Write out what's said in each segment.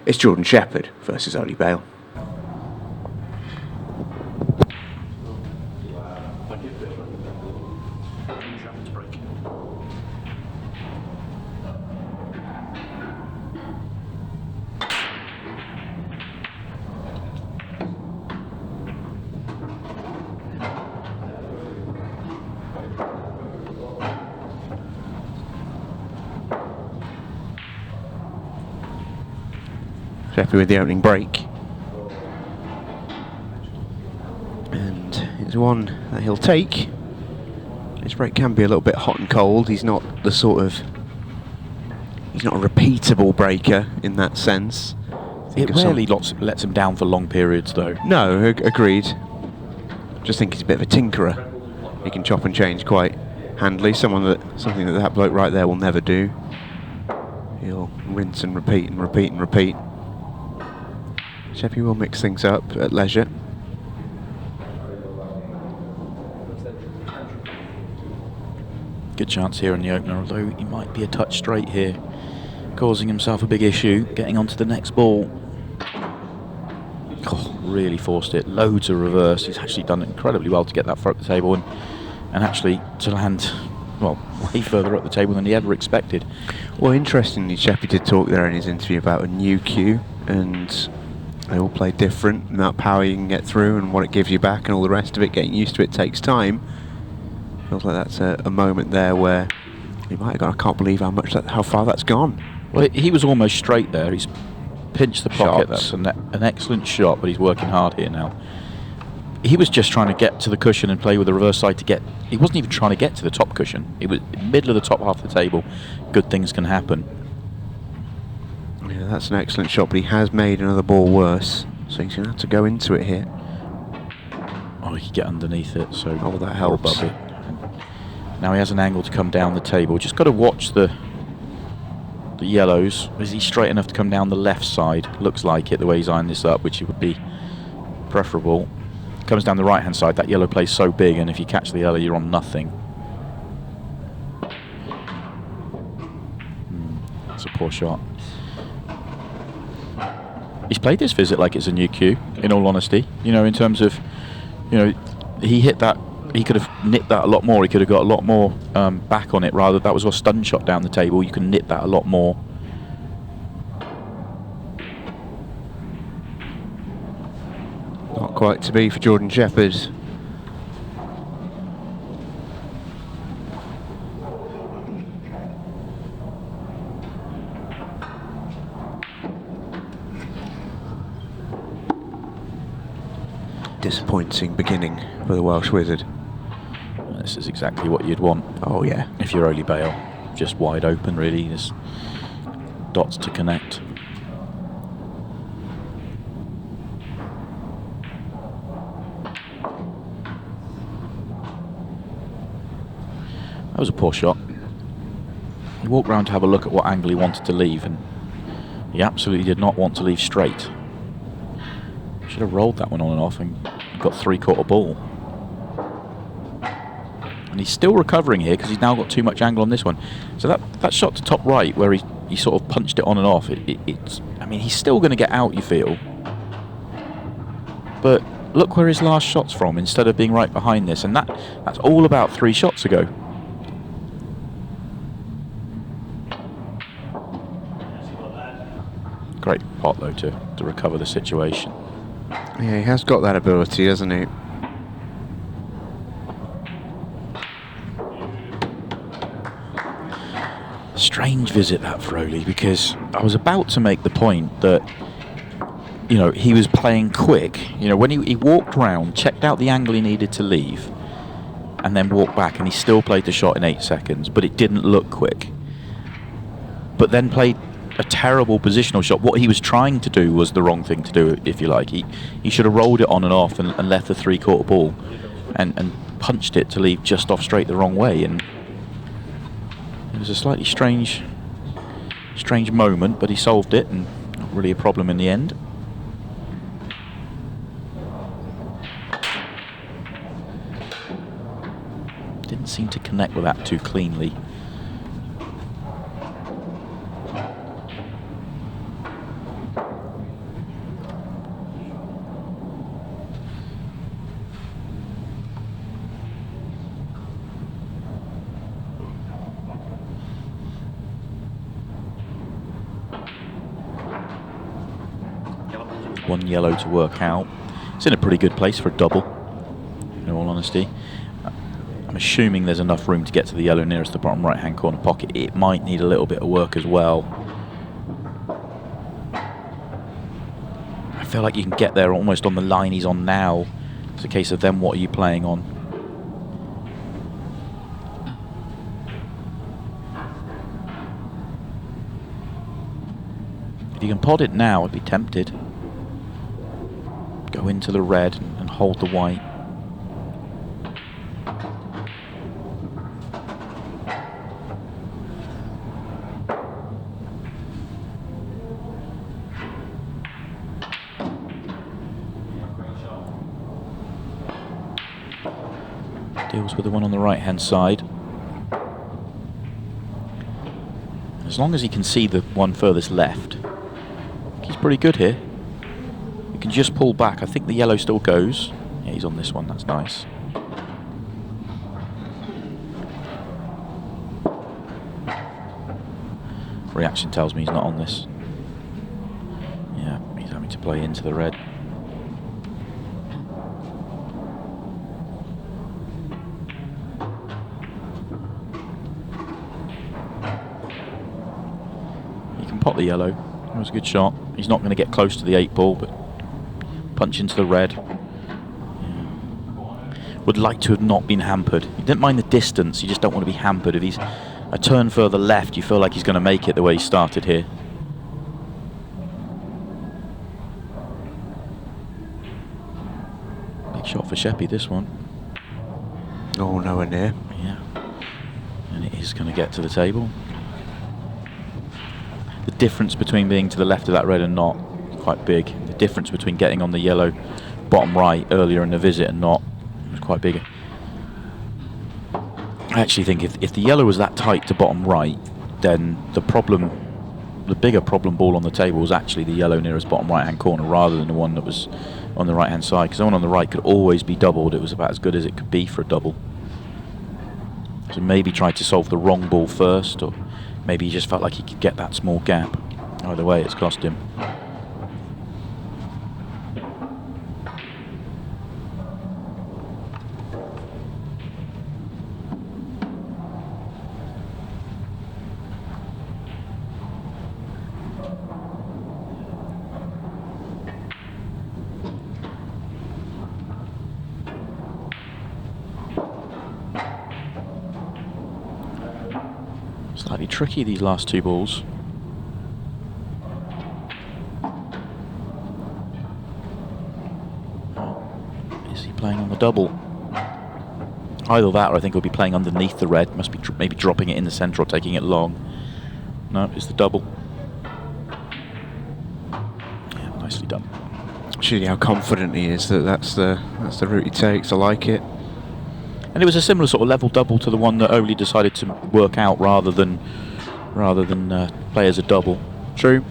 It's Jordan Shepherd versus Oly Bale. Shepherd with the opening break. And it's one that he'll take. His break can be a little bit hot and cold. He's not the sort of... He's not a repeatable breaker in that sense. It rarely lets him down for long periods, though. No, agreed. Just think he's a bit of a tinkerer. He can chop and change quite handily. Something that bloke right there will never do. He'll rinse and repeat and repeat and repeat. Sheppy will mix things up at leisure. Good chance here in the opener, although he might be a touch straight here, causing himself a big issue, getting onto the next ball. Oh, really forced it. Loads of reverse. He's actually done incredibly well to get that far up the table and actually to land, well, way further up the table than he ever expected. Well, interestingly, Sheppy did talk there in his interview about a new cue, and they all play different. The amount of power you can get through and what it gives you back and all the rest of it, getting used to it takes time. Feels like that's a moment there where he might have gone, I can't believe how far that's gone. Well, he was almost straight there. He's pinched the pocket. That's an excellent shot, but he's working hard here now. He was just trying to get to the cushion and play with the reverse side to get... He wasn't even trying to get to the top cushion. It was middle of the top half of the table. Good things can happen. Yeah, that's an excellent shot, but he has made another ball worse, so he's going to have to go into it here. Oh, he can get underneath it, so... Oh, that helps. Now he has an angle to come down the table. Just got to watch the yellows. Is he straight enough to come down the left side? Looks like it, the way he's eyeing this up, which it would be preferable. Comes down the right-hand side. That yellow plays so big, and if you catch the yellow, you're on nothing. That's a poor shot. He's played this visit like it's a new cue, in all honesty. You know, in terms of, you know, he hit that. He could have nipped that a lot more. He could have got a lot more back on it. Rather, that was a stun shot down the table. You can nip that a lot more. Not quite to be for Jordan Shepherd. Disappointing beginning for the Welsh Wizard. This is exactly what you'd want. Oh yeah. If you're Oly Bale, just wide open really. There's dots to connect. That was a poor shot. He walked round to have a look at what angle he wanted to leave, and he absolutely did not want to leave straight. Should have rolled that one on and off and got three-quarter ball. And he's still recovering here because he's now got too much angle on this one. So that shot to top right where he sort of punched it on and off, it's, I mean, he's still going to get out, you feel. But look where his last shot's from instead of being right behind this. And that's all about 3 shots ago. Great pot, though, to recover the situation. Yeah, he has got that ability, hasn't he? Strange visit that for Oly, because I was about to make the point that, you know, he was playing quick. You know, when he walked round, checked out the angle he needed to leave, and then walked back, and he still played the shot in 8 seconds, but it didn't look quick. But then played a terrible positional shot. What he was trying to do was the wrong thing to do, if you like. He should have rolled it on and off and left the three-quarter ball and punched it to leave just off straight the wrong way. And it was a slightly strange moment, but he solved it, and not really a problem in the end. Didn't seem to connect with that too cleanly. one yellow to work out. It's in a pretty good place for a double, in all honesty. I'm assuming there's enough room to get to the yellow nearest the bottom right-hand corner pocket. It might need a little bit of work as well. I feel like you can get there almost on the line he's on now. It's a case of then what are you playing on? If you can pod it now, I'd be tempted. Go into the red and hold the white. Deals with the one on the right hand side. As long as he can see the one furthest left, he's pretty good here. You can just pull back. I think the yellow still goes. Yeah, he's on this one. That's nice. Reaction tells me he's not on this. Yeah, he's having to play into the red. Pot the yellow. That was a good shot. He's not going to get close to the 8 ball, but punch into the red. Yeah. Would like to have not been hampered. You didn't mind the distance, you just don't want to be hampered. If he's a turn further left, you feel like he's going to make it the way he started here. Big shot for Sheppy, this one. Oh, nowhere near. Yeah. And it is going to get to the table. The difference between being to the left of that red and not is quite big. The difference between getting on the yellow bottom right earlier in the visit and not was quite big. I actually think if the yellow was that tight to bottom right, then the bigger problem ball on the table was actually the yellow nearest bottom right hand corner rather than the one that was on the right hand side, because the one on the right could always be doubled. It was about as good as it could be for a double. So maybe tried to solve the wrong ball first, or maybe he just felt like he could get that small gap. Either way, it's cost him. Slightly tricky, these last 2 balls. Is he playing on the double? Either that, or I think he'll be playing underneath the red. Must be maybe dropping it in the centre or taking it long. No, it's the double. Yeah, nicely done. Actually, how confident he is that that's the route he takes. I like it. And it was a similar sort of level double to the one that Oly decided to work out rather than play as a double. True.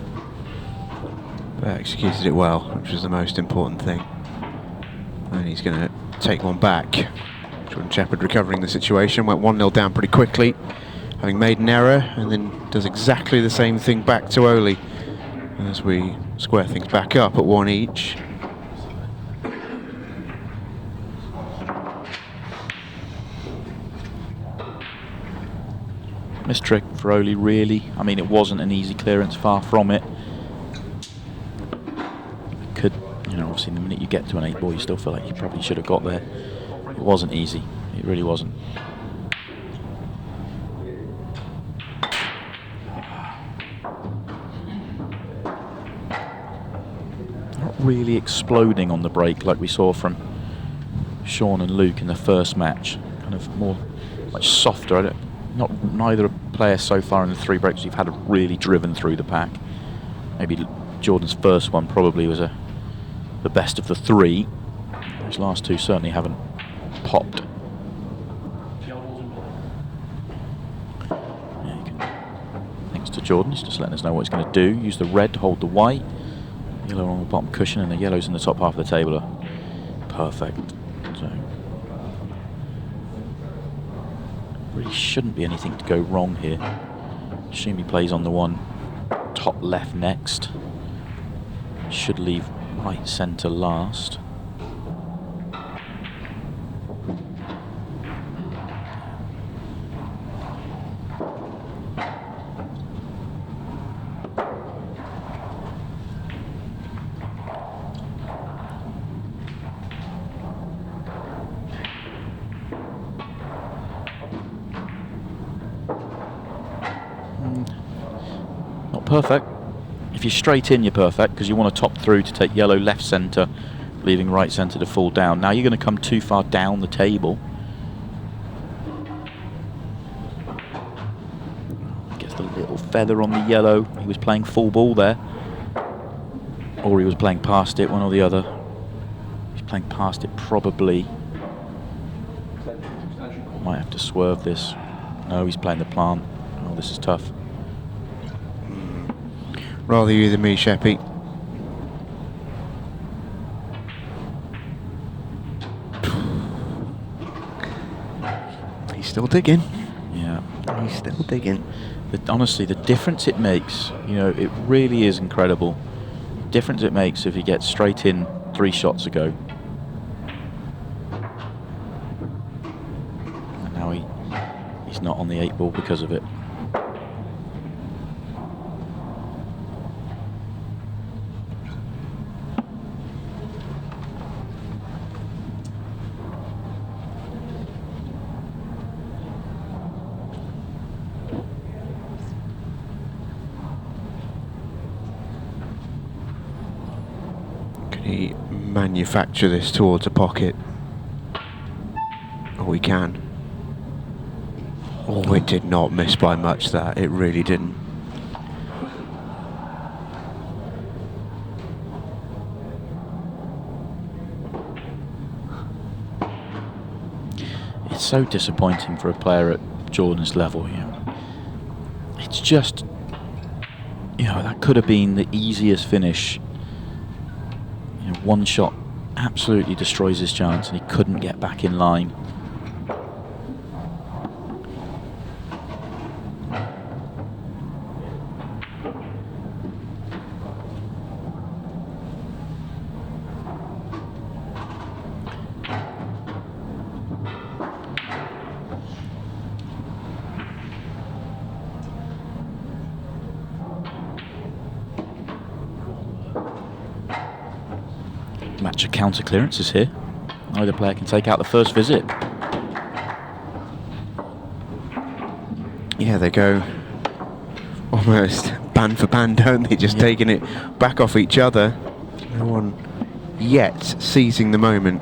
But executed it well, which was the most important thing. And he's going to take one back. Jordan Shepherd recovering the situation, went 1-0 down pretty quickly, having made an error, and then does exactly the same thing back to Oly as we square things back up at 1 each. Missed trick for Oly, really. I mean, it wasn't an easy clearance, far from it. Could, obviously the minute you get to an 8 ball, you still feel like you probably should have got there. It wasn't easy. It really wasn't. Not really exploding on the break like we saw from Sean and Luke in the first match. Kind of much softer. Neither player so far in the 3 breaks we've had really driven through the pack. Maybe Jordan's first one probably was the best of the 3. Those last 2 certainly haven't popped. Thanks to Jordan, he's just letting us know what he's going to do. Use the red to hold the white. Yellow on the bottom cushion and the yellows in the top half of the table are perfect. So really shouldn't be anything to go wrong here. Assume he plays on the one top left next. Should leave Right centre last. Not perfect. If you're straight in, you're perfect, because you want to top through to take yellow left centre, leaving right centre to fall down. Now you're going to come too far down the table. Gets the little feather on the yellow. He was playing full ball there. Or he was playing past it, one or the other. He's playing past it, probably. Might have to swerve this. No, he's playing the plant. Oh, this is tough. Rather you than me, Sheppy. He's still digging. Yeah. He's still digging. But honestly, the difference it makes, you know, it really is incredible. The difference it makes if he gets straight in 3 shots ago. And now he's not on the 8 ball because of it. He manufacture this towards a pocket. Oh, he can. Oh, it did not miss by much, that. It really didn't. It's so disappointing for a player at Jordan's level, you know. It's just, you know, that could have been the easiest finish. You know, one shot absolutely destroys his chance, and he couldn't get back in line. Match of counter clearances here. Either player can take out the first visit. Yeah, they go almost band for band, don't they? Just taking it back off each other. No one yet seizing the moment.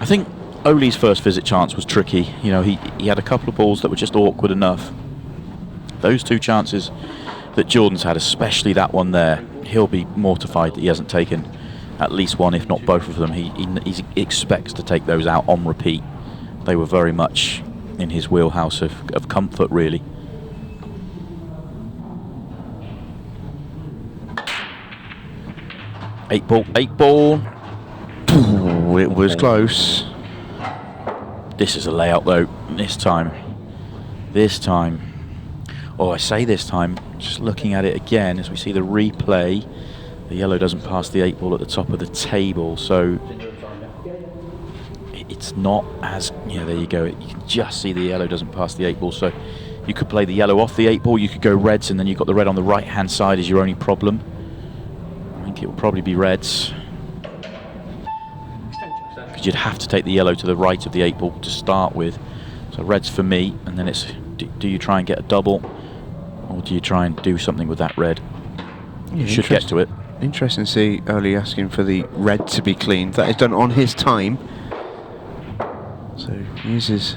I think Oly's first visit chance was tricky. You know, he had a couple of balls that were just awkward enough. Those 2 chances that Jordan's had, especially that one there, he'll be mortified that he hasn't taken at least one, if not both of them. He expects to take those out on repeat. They were very much in his wheelhouse of comfort, really. Eight ball. Ooh, it was close. This is a layout though, this time. Oh, I say this time, just looking at it again, as we see the replay, the yellow doesn't pass the 8 ball at the top of the table, so it's not as, yeah, there you go, you can just see the yellow doesn't pass the 8 ball, so you could play the yellow off the 8 ball, you could go reds, and then you've got the red on the right hand side as your only problem. I think it will probably be reds, because you'd have to take the yellow to the right of the 8 ball to start with. So reds for me, and then it's, do you try and get a double, or do you try and do something with that red? You should get to it. Interesting to see Oly asking for the red to be cleaned. That is done on his time. So he uses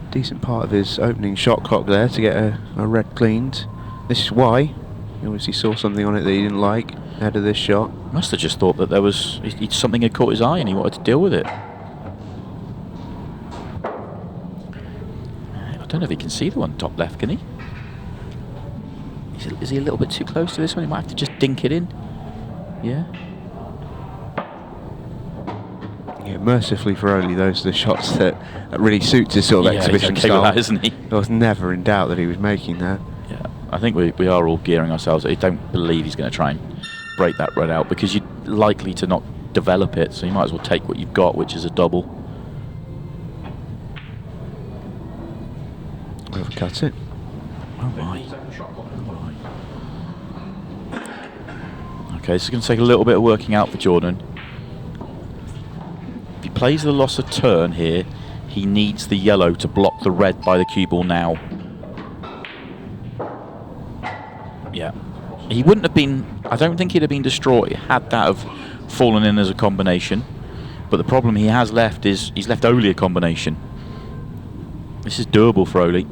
a decent part of his opening shot clock there to get a red cleaned. This is why he obviously saw something on it that he didn't like ahead of this shot. Must have just thought that there was something had caught his eye and he wanted to deal with it. I don't know if he can see the one top left, can he? Is he a little bit too close to this one? He might have to just dink it in. Yeah. Yeah, mercifully for Oly, those are the shots that really suits his sort of exhibition he's okay style. with that, isn't he? I was never in doubt that he was making that. Yeah, I think we are all gearing ourselves. I don't believe he's going to try and break that red out, because you're likely to not develop it, so you might as well take what you've got, which is a double. Overcuts it. Oh my. Okay, this is going to take a little bit of working out for Jordan. If he plays the loss of turn here, he needs the yellow to block the red by the cue ball now. Yeah. He wouldn't have been, I don't think he'd have been destroyed had that have fallen in as a combination. But the problem he has left is he's left Oly a combination. This is doable for Oly.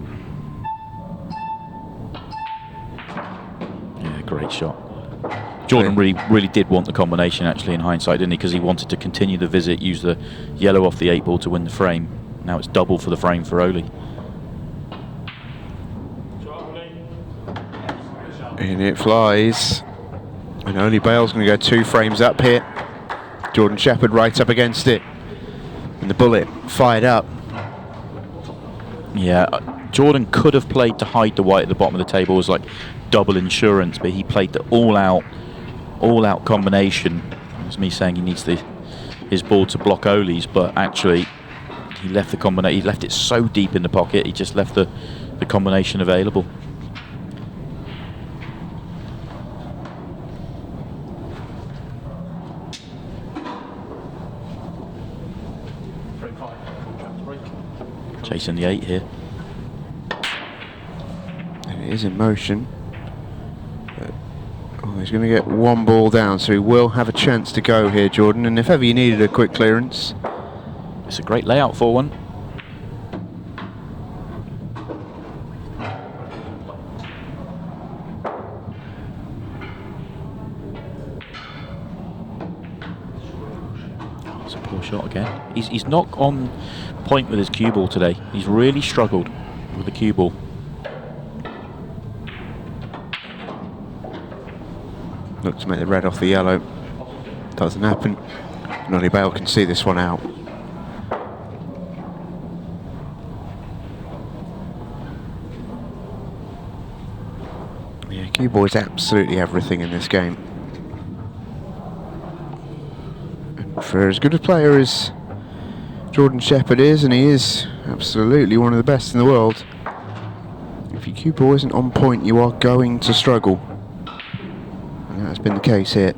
Yeah, great shot. Jordan really did want the combination, actually, in hindsight, didn't he? Because he wanted to continue the visit, use the yellow off the 8-ball to win the frame. Now it's double for the frame for Oly. In it flies. And Oly Bale's going to go 2 frames up here. Jordan Shepherd right up against it. And the bullet fired up. Yeah, Jordan could have played to hide the white at the bottom of the table as like double insurance, but he played the all-out combination. That's me saying he needs his ball to block Oly's, but actually he left the combination. He left it so deep in the pocket. He just left the combination available. Chasing the 8 here. And it is in motion. Oh, he's going to get 1 ball down, so he will have a chance to go here, Jordan. And if ever you needed a quick clearance, it's a great layout for one. It's a poor shot again. He's not on point with his cue ball today. He's really struggled with the cue ball. Look to make the red off the yellow. Doesn't happen. And Oly Bale can see this one out. Yeah, cue ball is absolutely everything in this game. And for as good a player as Jordan Shepherd is, and he is absolutely one of the best in the world, if your cue ball isn't on point, you are going to struggle. And that's been the case here.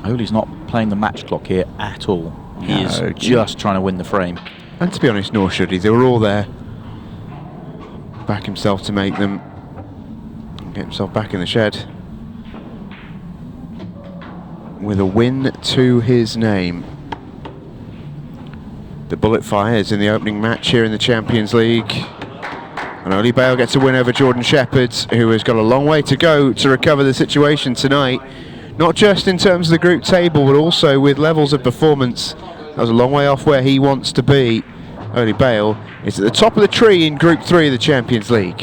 Oly's not playing the match clock here at all. He is just trying to win the frame. And to be honest, nor should he. They were all there. Back himself to make them. And get himself back in the shed. With a win to his name. The bullet fires in the opening match here in the Champions League. And Oly Bale gets a win over Jordan Shepherd, who has got a long way to go to recover the situation tonight. Not just in terms of the group table, but also with levels of performance. That was a long way off where he wants to be. Oly Bale is at the top of the tree in Group 3 of the Champions League.